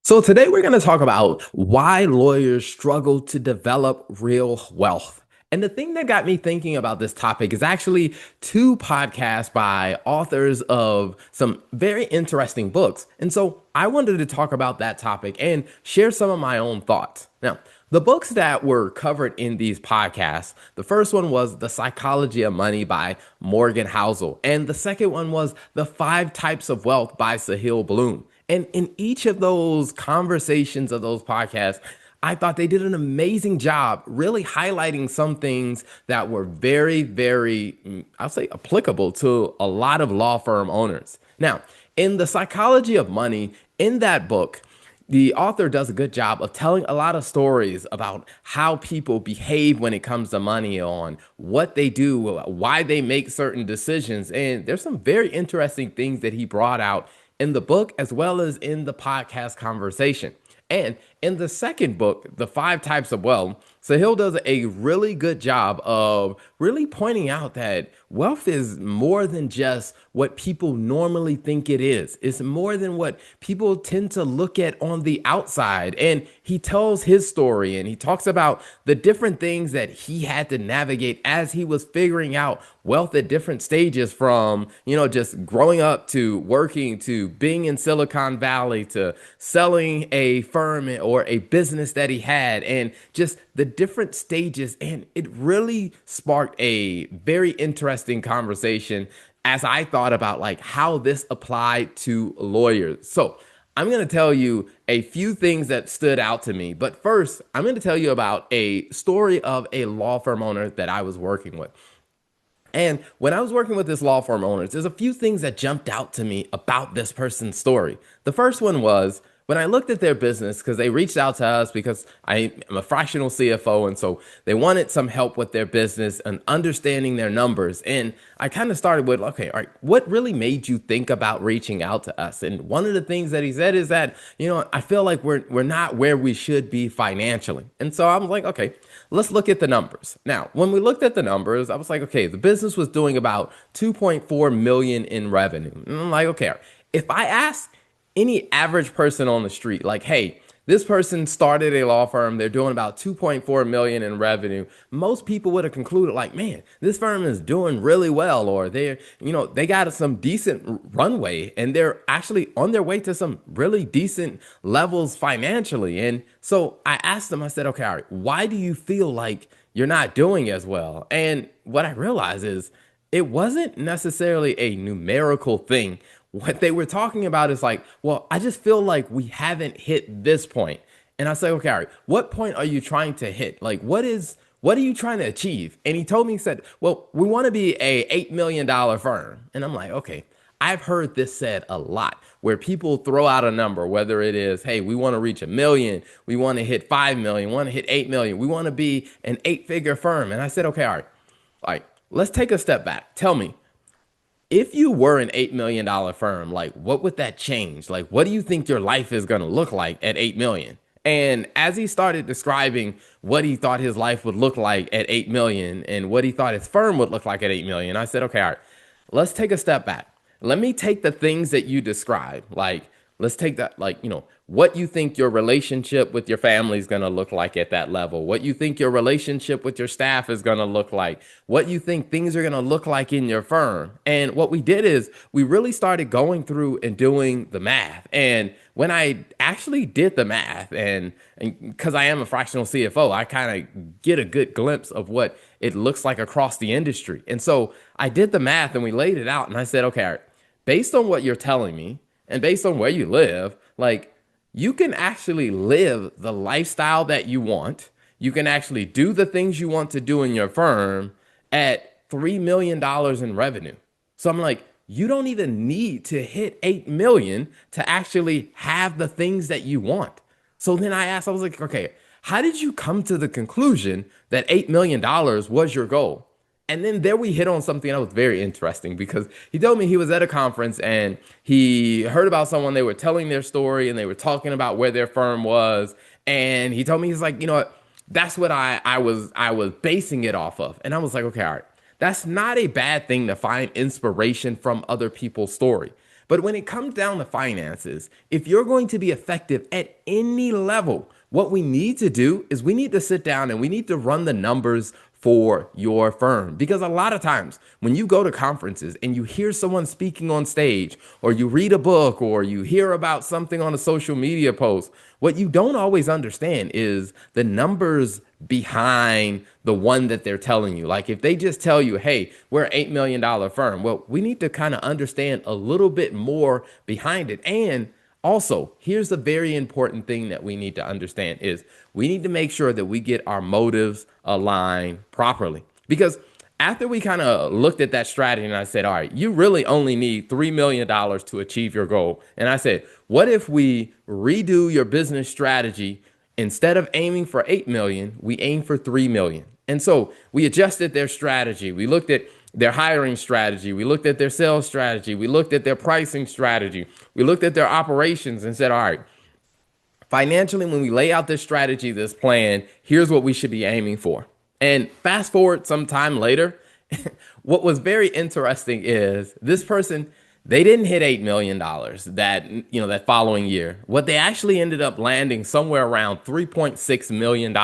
So today we're going to talk about why lawyers struggle to develop real wealth. And the thing that got me thinking about this topic is actually two podcasts by authors of some very interesting books. And so I wanted to talk about that topic and share some of my own thoughts. Now, the books that were covered in these podcasts, the first one was The Psychology of Money by Morgan Housel, and the second one was The Five Types of Wealth by Sahil Bloom. And in each of those conversations of those podcasts, I thought they did an amazing job really highlighting some things that were I'll say, applicable to a lot of law firm owners. Now, in The Psychology of Money, in that book, the author does a good job of telling a lot of stories about how people behave when it comes to money, on what they do, why they make certain decisions. And there's some very interesting things that he brought out in the book as well as in the podcast conversation. And in the second book, The Five Types of Wealth, Sahil does a really good job of really pointing out that wealth is more than just what people normally think it is. It's more than what people tend to look at on the outside. And he tells his story and he talks about the different things that he had to navigate as he was figuring out wealth at different stages, from, just growing up to working to being in Silicon Valley to selling a firm or a business that he had, and just the different stages. And it really sparked a very interesting conversation as I thought about like how this applied to lawyers. So I'm going to tell you a few things that stood out to me. But first, I'm going to tell you about a story of a law firm owner that I was working with. And when I was working with this law firm owner, there's a few things that jumped out to me about this person's story. The first one was when I looked at their business, because they reached out to us because I am a fractional CFO. And so they wanted some help with their business and understanding their numbers. And I kind of started with, okay, all right, what really made you think about reaching out to us? And one of the things that he said is that, I feel like we're not where we should be financially. And so I was like, okay, let's look at the numbers. Now, when we looked at the numbers, I was like, okay, the business was doing about 2.4 million in revenue. And I'm like, okay, if I ask any average person on the street, like, hey, this person started a law firm, they're doing about 2.4 million in revenue, most people would have concluded like, man, this firm is doing really well, or they got some decent runway and they're actually on their way to some really decent levels financially. And so I asked them, I said, okay, all right, why do you feel like you're not doing as well? And what I realized is it wasn't necessarily a numerical thing. What they were talking about is like, well, I just feel like we haven't hit this point. And I say, okay, all right, what point are you trying to hit? Like, what are you trying to achieve? And he told me, he said, well, we want to be a $8 million firm. And I'm like, okay, I've heard this said a lot, where people throw out a number, whether it is, hey, we want to reach 1 million, we want to hit 5 million, we want to hit 8 million, we want to be an 8-figure firm. And I said, okay, all right, let's take a step back. Tell me, if you were an $8 million firm, like, what would that change? Like, what do you think your life is going to look like at 8 million? And as he started describing what he thought his life would look like at 8 million and what he thought his firm would look like at 8 million, I said, okay, all right, let's take a step back. Let me take the things that you describe, like, let's take that, like, what you think your relationship with your family is going to look like at that level, what you think your relationship with your staff is going to look like, what you think things are going to look like in your firm. And what we did is we really started going through and doing the math. And when I actually did the math, and because I am a fractional CFO, I kind of get a good glimpse of what it looks like across the industry. And so I did the math and we laid it out and I said, okay, all right, based on what you're telling me and based on where you live, like, you can actually live the lifestyle that you want. You can actually do the things you want to do in your firm at $3 million in revenue. So I'm like, you don't even need to hit 8 million to actually have the things that you want. So then I was like, okay, how did you come to the conclusion that $8 million was your goal? And then there we hit on something that was very interesting, because he told me he was at a conference and he heard about someone, they were telling their story and they were talking about where their firm was. And he told me, he's like, you know what, that's what I was basing it off of. And I was like, okay, all right, that's not a bad thing to find inspiration from other people's story. But when it comes down to finances, if you're going to be effective at any level, what we need to do is we need to sit down and we need to run the numbers for your firm. Because a lot of times when you go to conferences and you hear someone speaking on stage, or you read a book, or you hear about something on a social media post, what you don't always understand is the numbers behind the one that they're telling you. Like if they just tell you, hey, we're an $8 million firm, well, we need to kind of understand a little bit more behind it. And also, here's the very important thing that we need to understand is we need to make sure that we get our motives aligned properly. Because after we kind of looked at that strategy and I said, all right, you really only need $3 million to achieve your goal. And I said, what if we redo your business strategy? Instead of aiming for 8 million, we aim for 3 million. And so we adjusted their strategy. We looked at their hiring strategy. We looked at their sales strategy. We looked at their pricing strategy. We looked at their operations and said, all right, financially, when we lay out this strategy, this plan, here's what we should be aiming for. And fast forward some time later, what was very interesting is this person, they didn't hit $8 million that following year. What they actually ended up landing somewhere around $3.6 million.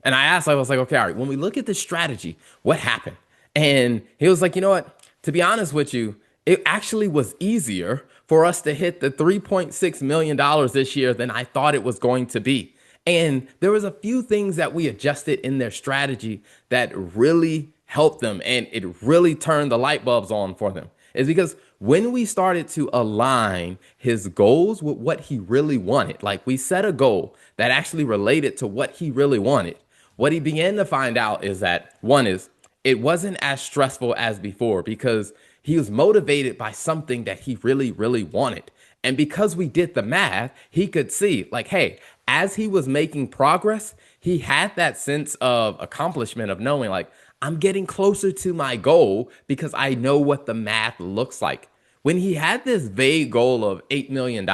And I was like, okay, all right, when we look at this strategy, what happened? And he was like, you know what? To be honest with you, it actually was easier for us to hit the $3.6 million this year than I thought it was going to be. And there was a few things that we adjusted in their strategy that really helped them, and it really turned the light bulbs on for them. Is because when we started to align his goals with what he really wanted, like we set a goal that actually related to what he really wanted, what he began to find out is that one is it wasn't as stressful as before because he was motivated by something that he really, really wanted. And because we did the math, he could see like, hey, as he was making progress, he had that sense of accomplishment of knowing like, I'm getting closer to my goal because I know what the math looks like. When he had this vague goal of $8 million,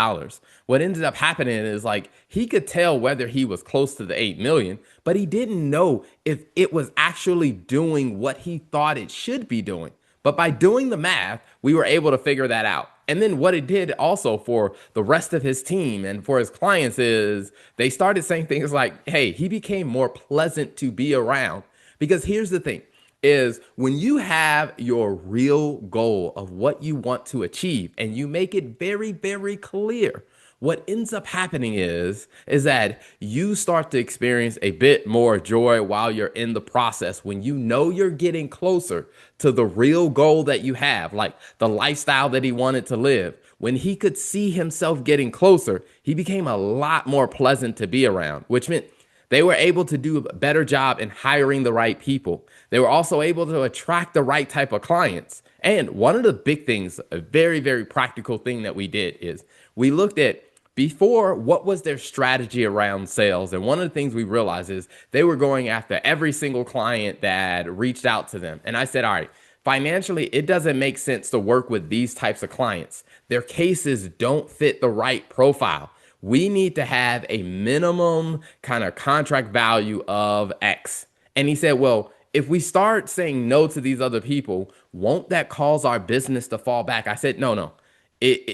what ended up happening is like he could tell whether he was close to the 8 million, but he didn't know if it was actually doing what he thought it should be doing. But by doing the math, we were able to figure that out. And then what it did also for the rest of his team and for his clients is they started saying things like, hey, he became more pleasant to be around. Because here's the thing is when you have your real goal of what you want to achieve and you make it very, very clear, what ends up happening is that you start to experience a bit more joy while you're in the process when you know you're getting closer to the real goal that you have, like the lifestyle that he wanted to live. When he could see himself getting closer, he became a lot more pleasant to be around, which meant they were able to do a better job in hiring the right people. They were also able to attract the right type of clients. And one of the big things, a very, very practical thing that we did is we looked at before what was their strategy around sales. And one of the things we realized is they were going after every single client that reached out to them. And I said, all right, financially, it doesn't make sense to work with these types of clients. Their cases don't fit the right profile. We need to have a minimum kind of contract value of X. And he said, well, if we start saying no to these other people, won't that cause our business to fall back? I said, no.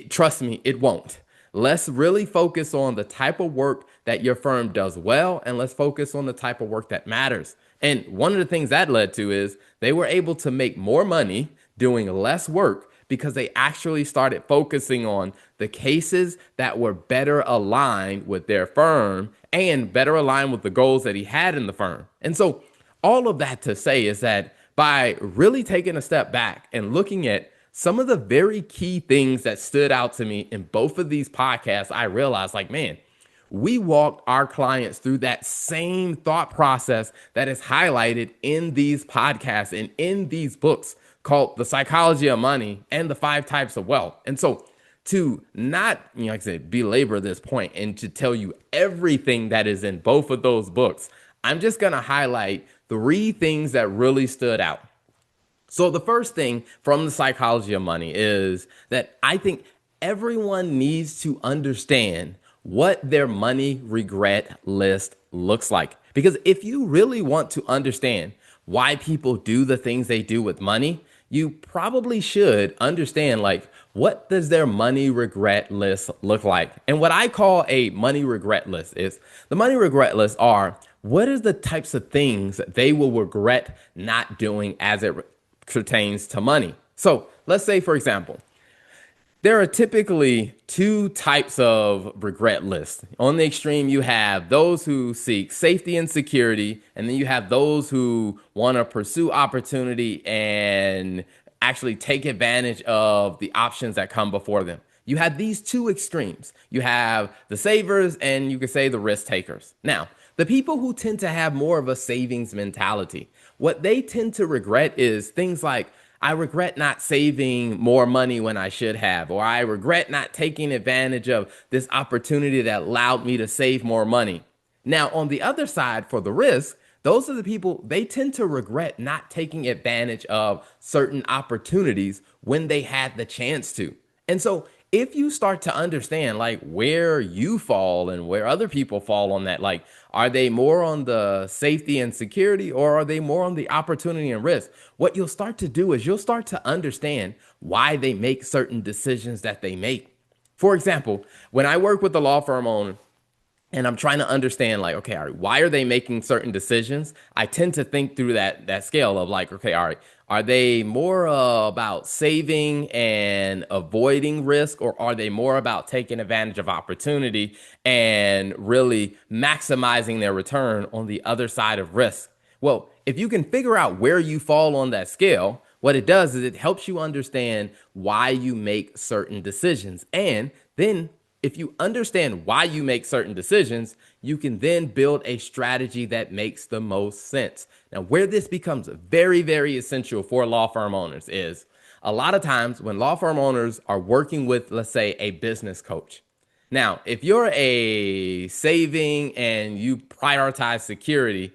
Trust me, it won't. Let's really focus on the type of work that your firm does well, and let's focus on the type of work that matters. And one of the things that led to is they were able to make more money doing less work because they actually started focusing on the cases that were better aligned with their firm and better aligned with the goals that he had in the firm. And so all of that to say is that by really taking a step back and looking at some of the very key things that stood out to me in both of these podcasts, I realized like, man, we walked our clients through that same thought process that is highlighted in these podcasts and in these books called The Psychology of Money and The 5 Types of Wealth. And so to not, like I said, belabor this point and to tell you everything that is in both of those books, I'm just going to highlight 3 things that really stood out. So the first thing from The Psychology of Money is that I think everyone needs to understand what their money regret list looks like. Because if you really want to understand why people do the things they do with money, you probably should understand like what does their money regret list look like? And what I call a money regret list is the money regret list are what is the types of things that they will regret not doing as it pertains to money. So let's say, for example, there are typically two types of regret lists. On the extreme, you have those who seek safety and security, and then you have those who want to pursue opportunity and actually take advantage of the options that come before them. You have these two extremes. You have the savers and you could say the risk takers. Now, the people who tend to have more of a savings mentality, what they tend to regret is things like, I regret not saving more money when I should have, or I regret not taking advantage of this opportunity that allowed me to save more money. Now, on the other side, for the risk, those are the people, they tend to regret not taking advantage of certain opportunities when they had the chance to. And so, if you start to understand like where you fall and where other people fall on that, like, are they more on the safety and security or are they more on the opportunity and risk? What you'll start to do is you'll start to understand why they make certain decisions that they make. For example, when I work with the law firm owner, and I'm trying to understand like, okay, all right, why are they making certain decisions? I tend to think through that scale of like, okay, all right, are they more about saving and avoiding risk, or are they more about taking advantage of opportunity and really maximizing their return on the other side of risk? Well, if you can figure out where you fall on that scale, what it does is it helps you understand why you make certain decisions. And then if you understand why you make certain decisions, you can then build a strategy that makes the most sense. Now, where this becomes very, very essential for law firm owners is a lot of times when law firm owners are working with, let's say, a business coach. Now, if you're a saving and you prioritize security,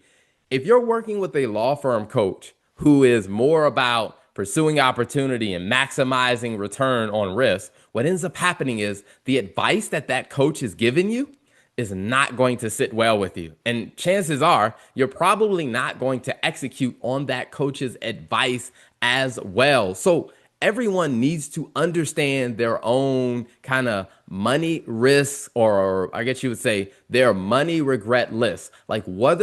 if you're working with a law firm coach who is more about pursuing opportunity and maximizing return on risk, what ends up happening is the advice that that coach is giving you is not going to sit well with you. And chances are you're probably not going to execute on that coach's advice as well. So everyone needs to understand their own kind of money risks, or I guess you would say their money regret list. Like what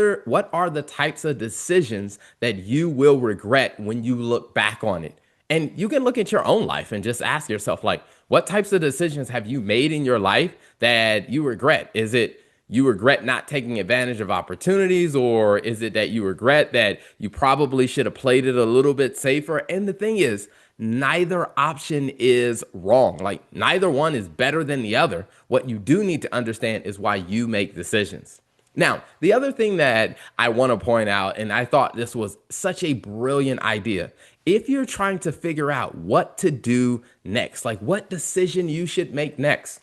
are the types of decisions that you will regret when you look back on it? And you can look at your own life and just ask yourself, like, what types of decisions have you made in your life that you regret? Is it you regret not taking advantage of opportunities, or is it that you regret that you probably should have played it a little bit safer? And the thing is, neither option is wrong. Like, neither one is better than the other. What you do need to understand is why you make decisions. Now, the other thing that I want to point out, and I thought this was such a brilliant idea, if you're trying to figure out what to do next, like what decision you should make next,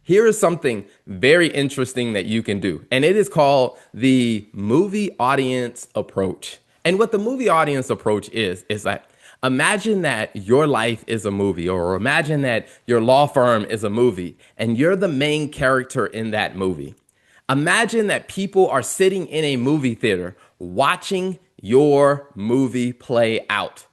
here is something very interesting that you can do, and it is called the movie audience approach. And what the movie audience approach is that imagine that your life is a movie, or imagine that your law firm is a movie, and you're the main character in that movie. Imagine that people are sitting in a movie theater watching your movie play out.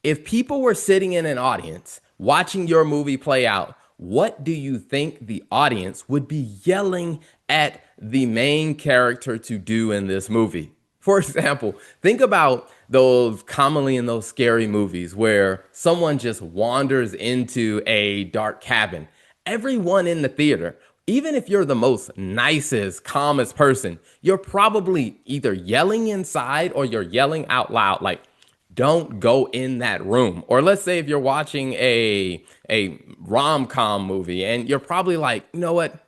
If people were sitting in an audience watching your movie play out, what do you think the audience would be yelling at the main character to do in this movie? For example, think about those commonly in those scary movies where someone just wanders into a dark cabin. Everyone in the theater, even if you're the most nicest, calmest person, you're probably either yelling inside or you're yelling out loud, like, don't go in that room. Or let's say if you're watching a rom-com movie and you're probably like, you know what?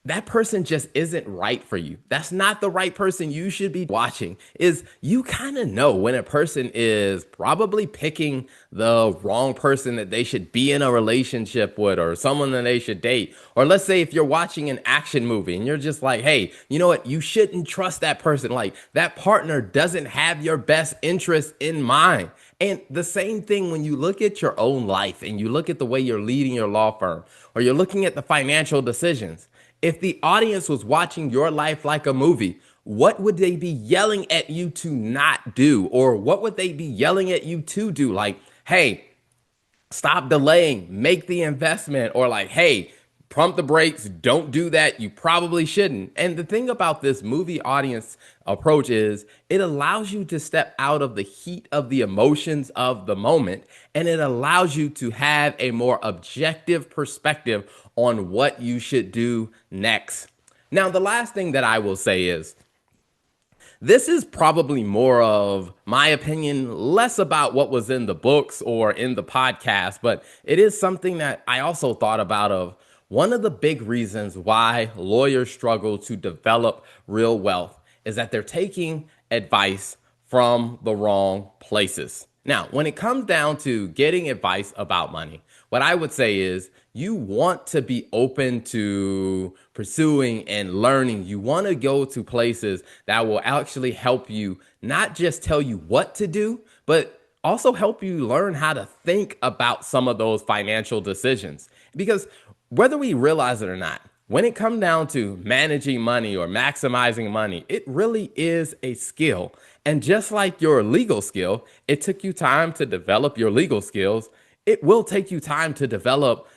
That person just isn't right for you. That's not the right person you should be watching. Is you kind of know when a person is probably picking the wrong person that they should be in a relationship with, or someone that they should date. Or let's say if you're watching an action movie and you're just like, hey, you know what? You shouldn't trust that person. Like, that partner doesn't have your best interest in mind. And the same thing when you look at your own life and you look at the way you're leading your law firm, or you're looking at the financial decisions. If the audience was watching your life like a movie, what would they be yelling at you to not do? Or what would they be yelling at you to do? Like, hey, stop delaying, make the investment, or like, hey, pump the brakes, don't do that, you probably shouldn't. And the thing about this movie audience approach is it allows you to step out of the heat of the emotions of the moment, and it allows you to have a more objective perspective on what you should do next. Now, the last thing that I will say is this is probably more of my opinion, less about what was in the books or in the podcast, but it is something that I also thought about of one of the big reasons why lawyers struggle to develop real wealth is that they're taking advice from the wrong places. Now, when it comes down to getting advice about money, what I would say is you want to be open to pursuing and learning. You want to go to places that will actually help you not just tell you what to do, but also help you learn how to think about some of those financial decisions. Because whether we realize it or not, when it comes down to managing money or maximizing money, it really is a skill. And just like your legal skill, it took you time to develop your legal skills. It will take you time to develop,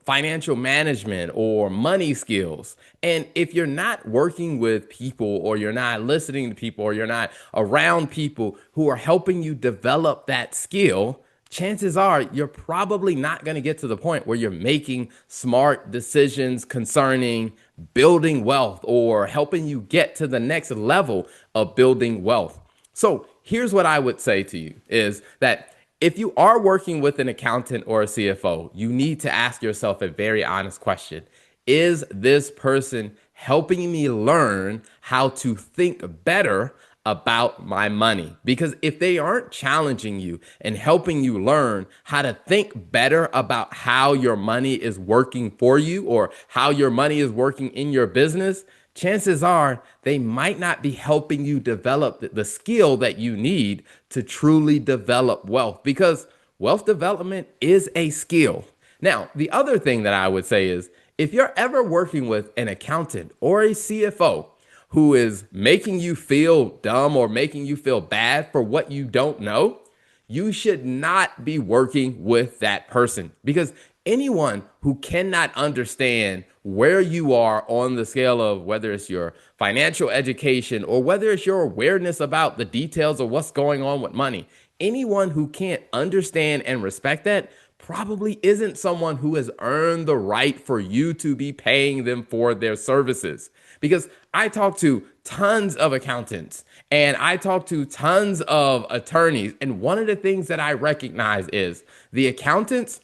financial management or money skills. And if you're not working with people or you're not listening to people or you're not around people who are helping you develop that skill, chances are you're probably not going to get to the point where you're making smart decisions concerning building wealth or helping you get to the next level of building wealth. So here's what I would say to you is that if you are working with an accountant or a CFO, you need to ask yourself a very honest question. Is this person helping me learn how to think better about my money? Because if they aren't challenging you and helping you learn how to think better about how your money is working for you or how your money is working in your business, chances are they might not be helping you develop the skill that you need to truly develop wealth, because wealth development is a skill. Now, the other thing that I would say is if you're ever working with an accountant or a CFO who is making you feel dumb or making you feel bad for what you don't know, you should not be working with that person, because anyone who cannot understand where you are on the scale of whether it's your financial education or whether it's your awareness about the details of what's going on with money, anyone who can't understand and respect that probably isn't someone who has earned the right for you to be paying them for their services. Because I talk to tons of accountants and I talk to tons of attorneys. And one of the things that I recognize is the accountants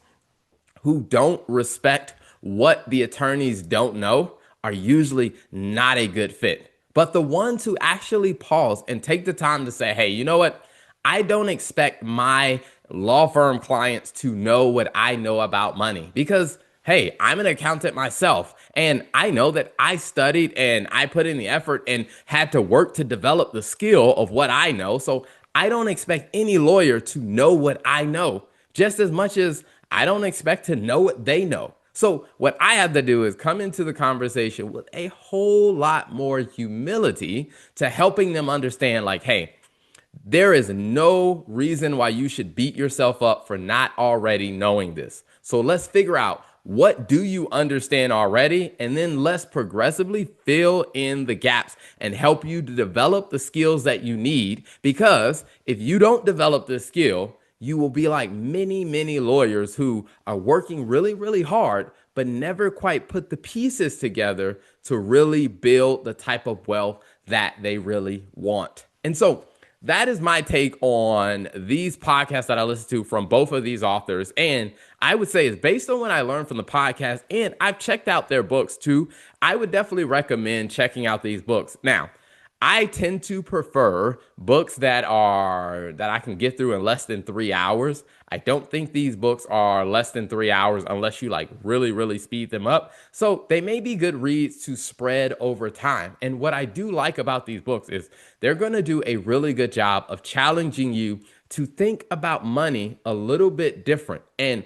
who don't respect what the attorneys don't know are usually not a good fit. But the ones who actually pause and take the time to say, hey, you know what? I don't expect my law firm clients to know what I know about money because, hey, I'm an accountant myself. And I know that I studied and I put in the effort and had to work to develop the skill of what I know. So I don't expect any lawyer to know what I know just as much as I don't expect to know what they know. So what I have to do is come into the conversation with a whole lot more humility to helping them understand like, hey, there is no reason why you should beat yourself up for not already knowing this. So let's figure out what do you understand already, and then let's progressively fill in the gaps and help you to develop the skills that you need. Because if you don't develop this skill, you will be like many, many lawyers who are working really, really hard, but never quite put the pieces together to really build the type of wealth that they really want. And so that is my take on these podcasts that I listen to from both of these authors. And I would say it's based on what I learned from the podcast, and I've checked out their books too. I would definitely recommend checking out these books. Now, I tend to prefer books that I can get through in less than 3 hours. I don't think these books are less than 3 hours unless you like really, really speed them up. So they may be good reads to spread over time. And what I do like about these books is they're going to do a really good job of challenging you to think about money a little bit different. And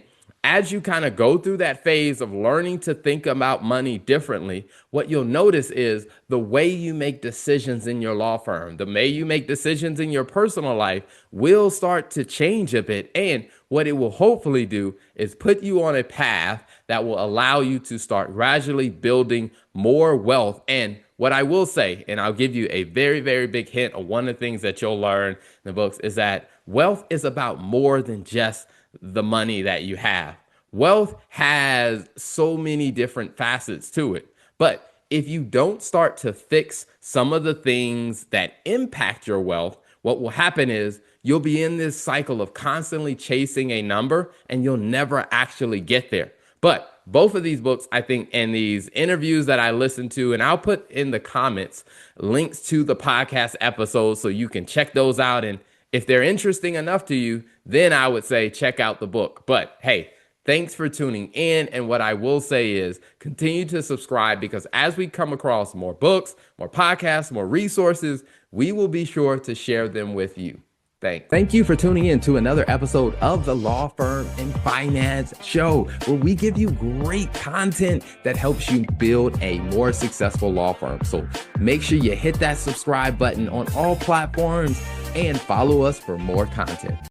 as you kind of go through that phase of learning to think about money differently, what you'll notice is the way you make decisions in your law firm, the way you make decisions in your personal life will start to change a bit. And what it will hopefully do is put you on a path that will allow you to start gradually building more wealth. And what I will say, and I'll give you a very, very big hint of one of the things that you'll learn in the books, is that wealth is about more than just the money that you have. Wealth has so many different facets to it. But if you don't start to fix some of the things that impact your wealth, what will happen is you'll be in this cycle of constantly chasing a number and you'll never actually get there. But both of these books, I think, and these interviews that I listened to, and I'll put in the comments links to the podcast episodes so you can check those out. And if they're interesting enough to you, then I would say check out the book. But hey, thanks for tuning in. And what I will say is continue to subscribe, because as we come across more books, more podcasts, more resources, we will be sure to share them with you. Thank you for tuning in to another episode of the Law Firm and Finance Show, where we give you great content that helps you build a more successful law firm. So make sure you hit that subscribe button on all platforms and follow us for more content.